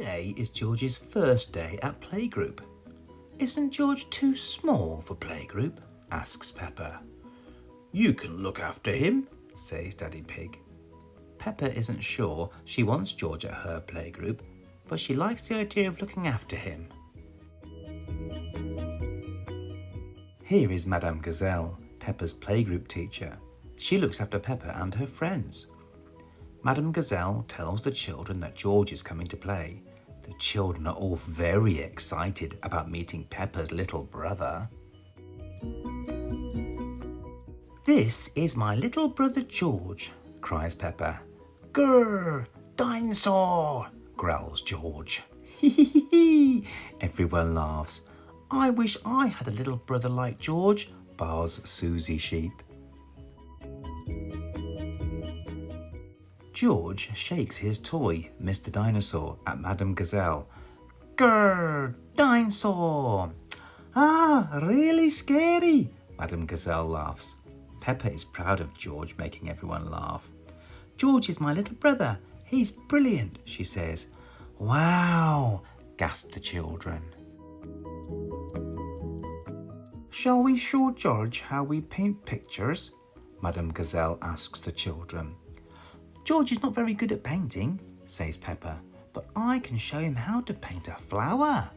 Today is George's first day at playgroup. Isn't George too small for playgroup? Asks Peppa. You can look after him, says Daddy Pig. Peppa isn't sure she wants George at her playgroup, but she likes the idea of looking after him. Here is Madame Gazelle, Peppa's playgroup teacher. She looks after Peppa and her friends. Madame Gazelle tells the children that George is coming to play. The children are all very excited about meeting Peppa's little brother. This is my little brother George, cries Peppa. Grrr, dinosaur, growls George. Everyone laughs. I wish I had a little brother like George, bars Susie Sheep. George shakes his toy, Mr. Dinosaur, at Madame Gazelle. Grrr, dinosaur! Ah, really scary, Madame Gazelle laughs. Peppa is proud of George making everyone laugh. George is my little brother. He's brilliant, she says. Wow, gasp the children. Shall we show George how we paint pictures? Madame Gazelle asks the children. George is not very good at painting, says Peppa, but I can show him how to paint a flower.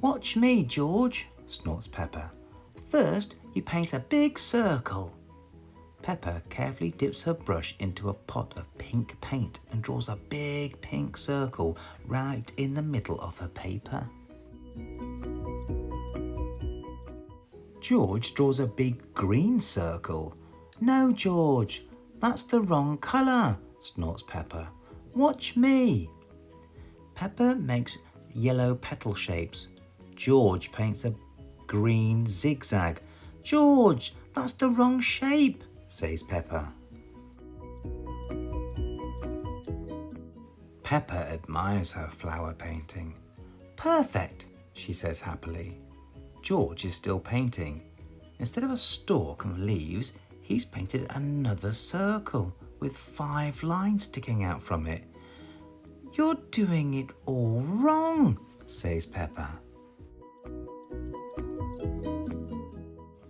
Watch me, George, snorts Peppa. First, you paint a big circle. Peppa carefully dips her brush into a pot of pink paint and draws a big pink circle right in the middle of her paper. George draws a big green circle. No, George, that's the wrong colour, snorts Peppa. Watch me. Peppa makes yellow petal shapes. George paints a green zigzag. George, that's the wrong shape, says Peppa. Peppa admires her flower painting. Perfect, she says happily. George is still painting. Instead of a stalk and leaves, he's painted another circle with 5 lines sticking out from it. You're doing it all wrong, says Peppa.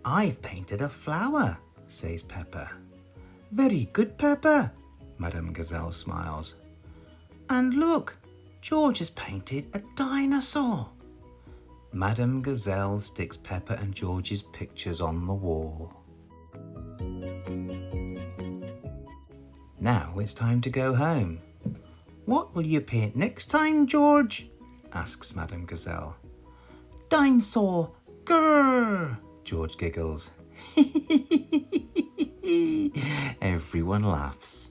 I've painted a flower, says Peppa. Very good, Peppa, Madame Gazelle smiles. And look, George has painted a dinosaur. Madame Gazelle sticks Peppa and George's pictures on the wall. Now it's time to go home. What will you paint next time, George? Asks Madame Gazelle. Dinosaur, grrr, George giggles. Everyone laughs.